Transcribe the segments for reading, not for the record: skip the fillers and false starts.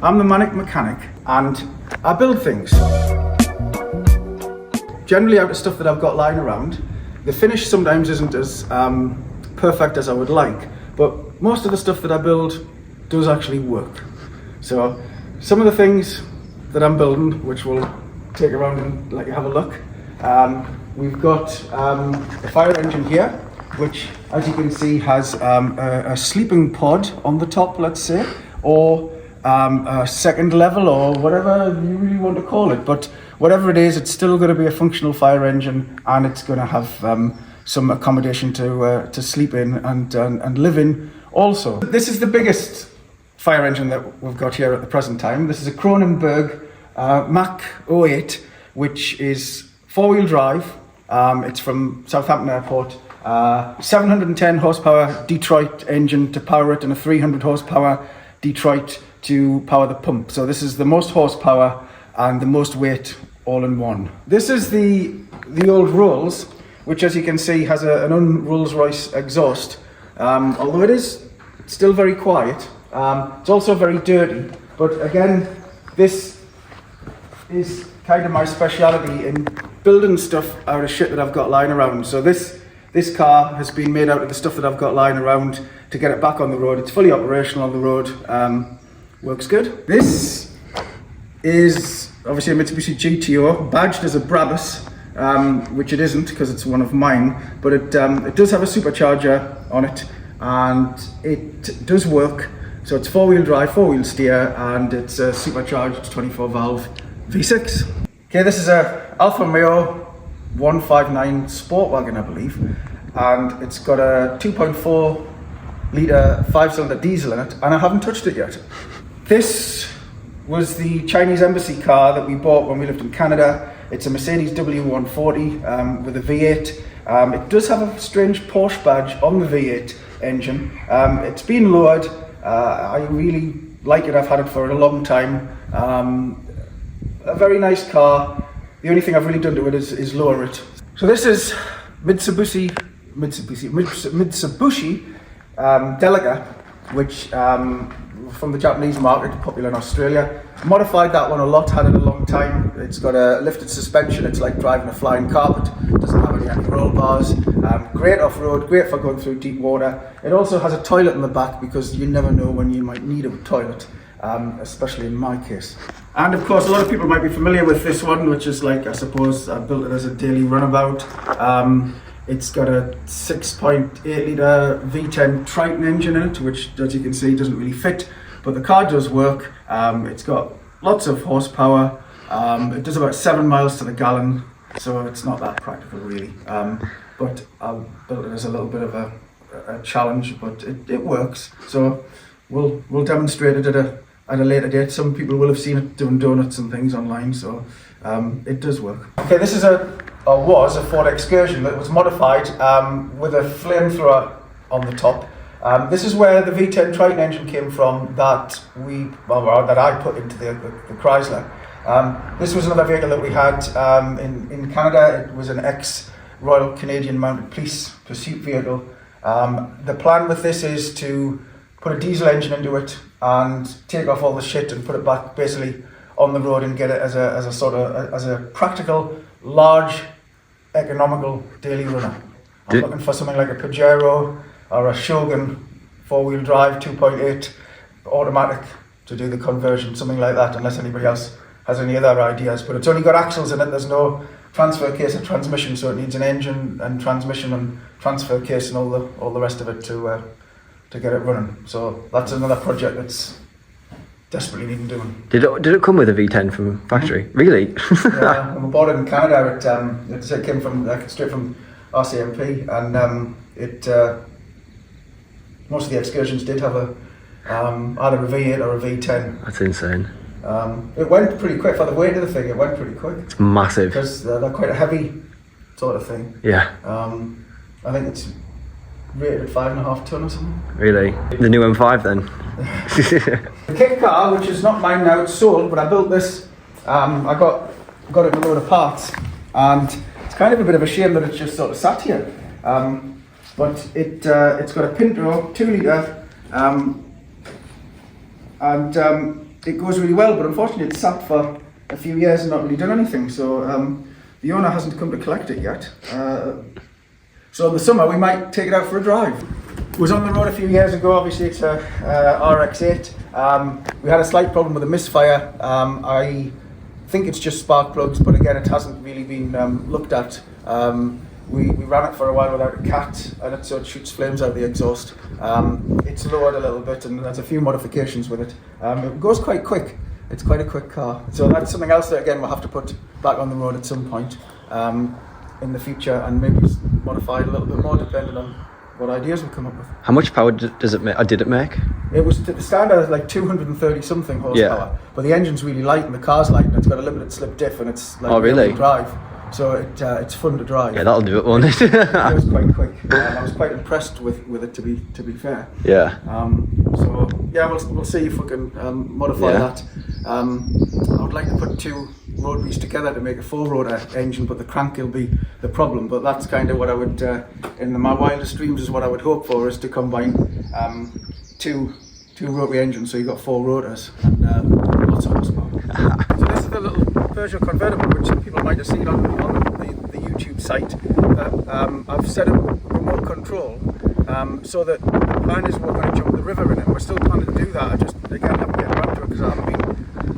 I'm the Manic mechanic and I build things. Generally out of stuff that I've got lying around. The finish sometimes isn't as perfect as I would like, but most of the stuff that I build does actually work. So some of the things that I'm building, which we'll take around and let you have a look. We've got a fire engine here, which as you can see has a sleeping pod on the top, let's say, or a second level, or whatever you really want to call it. But whatever it is, it's still going to be a functional fire engine, and it's going to have some accommodation to sleep in and live in also. This is the biggest fire engine that we've got here at the present time. This is a Cronenberg Mach 08, which is four-wheel drive. It's from Southampton Airport. 710 horsepower Detroit engine to power it, and a 300 horsepower Detroit to power the pump. So this is the most horsepower and the most weight all in one. This is the old Rolls, which as you can see has an un-Rolls-Royce exhaust. Although it is still very quiet, it's also very dirty. But again, this is kind of my speciality in building stuff out of shit that I've got lying around. So this car has been made out of the stuff that I've got lying around to get it back on the road. It's fully operational on the road, works good. This is obviously a Mitsubishi GTO, badged as a Brabus, which it isn't because it's one of mine, but it does have a supercharger on it, and it does work. So it's four-wheel drive, four-wheel steer, and it's a supercharged 24 valve V6. Okay, this is a Alfa Romeo 159 sport wagon, I believe, and it's got a 2.4 litre 5-cylinder diesel in it, and I haven't touched it yet. This was the Chinese embassy car that we bought when we lived in Canada. It's a Mercedes W140 with a V8. It does have a strange Porsche badge on the V8 engine. It's been lowered. I really like it. I've had it for a long time. A very nice car. The only thing I've really done to it is lower it. So this is Mitsubishi Delica, which from the Japanese market, popular in Australia. Modified that one a lot, had it a long time. It's got a lifted suspension. It's like driving a flying carpet. Doesn't have any roll bars. Great off-road, great for going through deep water. It also has a toilet in the back because you never know when you might need a toilet, especially in my case. And of course, a lot of people might be familiar with this one, which is like, I suppose, I built it as a daily runabout. It's got a 6.8 litre V10 Triton engine in it, which, as you can see, doesn't really fit, but the car does work. It's got lots of horsepower. It does about 7 miles to the gallon, so it's not that practical really. But I built it as a little bit of a challenge, but it works. So we'll demonstrate it at a later date. Some people will have seen it doing donuts and things online, so it does work. Okay, this is was a Ford Excursion that was modified with a flamethrower on the top. This is where the V10 Triton engine came from that I put into the Chrysler. This was another vehicle that we had in Canada. It was an ex-Royal Canadian Mounted Police pursuit vehicle. The plan with this is to put a diesel engine into it and take off all the shit and put it back basically on the road and get it as a practical, large, economical daily runner. I'm looking for something like a Pajero or a Shogun 4-wheel drive 2.8 automatic to do the conversion, something like that, unless anybody else has any other ideas. But it's only got axles in it, there's no transfer case or transmission, so it needs an engine and transmission and transfer case and all the rest of it to get it running. So that's another project that's desperately needing doing. Did it come with a V10 from factory? Mm-hmm. Really? Yeah, when we bought it in Canada, it came from straight from RCMP, and most of the Excursions did have either a V8 or a V10. That's insane. It went pretty quick for the weight of the thing. It went pretty quick. It's massive because they're quite a heavy sort of thing. Yeah. I think it's rated at 5.5 ton or something. Really? The new M5 then? The kit car, which is not mine now, it's sold, but I built this. I got it in a load of parts, and it's kind of a bit of a shame that it's just sort of sat here. But it's got a Pinto 2 litre, and it goes really well, but unfortunately it's sat for a few years and not really done anything. So the owner hasn't come to collect it yet. So in the summer we might take it out for a drive. It was on the road a few years ago. Obviously it's a RX-8. We had a slight problem with a misfire. I think it's just spark plugs, but again it hasn't really been looked at. We ran it for a while without a cat, and so it shoots flames out of the exhaust. It's lowered a little bit, and there's a few modifications with it. It goes quite quick. It's quite a quick car. So that's something else that again we'll have to put back on the road at some point in the future, and maybe modify it a little bit more depending on what ideas we come up with. How much power does it make? Did it make? It was the standard like 230 something horsepower, but the engine's really light and the car's light, and it's got a limited slip diff, and it's like really drive. So it's fun to drive. Yeah, that'll do it, won't it? It was quite quick. I was quite impressed with it, to be fair. Yeah. So yeah, we'll see if we can modify that. I would like to put two rotaries together to make a 4-rotor engine, but the crank will be the problem. But that's kind of what I would, in my wildest dreams, is what I would hope for, is to combine two rotary engines, so you've got 4 rotors and lots of horsepower. So this is the little Peugeot convertible, which people might have seen on the YouTube site. I've set up remote control so that the plan is we're going to jump the river in it. We're still planning to do that. I just, again, haven't get around to it because I haven't been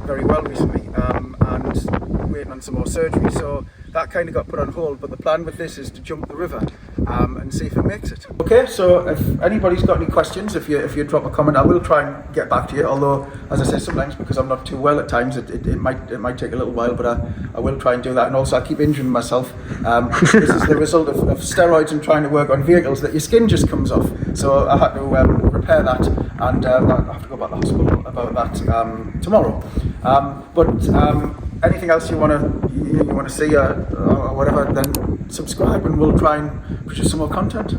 very well recently, and waiting on some more surgery. So that kind of got put on hold, but the plan with this is to jump the river and see if it makes it. Okay, so if anybody's got any questions, if you drop a comment, I will try and get back to you. Although, as I say, sometimes because I'm not too well at times, it might take a little while, but I will try and do that. And also, I keep injuring myself. This is the result of steroids and trying to work on vehicles, that your skin just comes off. So I had to repair that, and I have to go back to the hospital about that tomorrow. Anything else you want to see or whatever, then subscribe, and we'll try and produce some more content.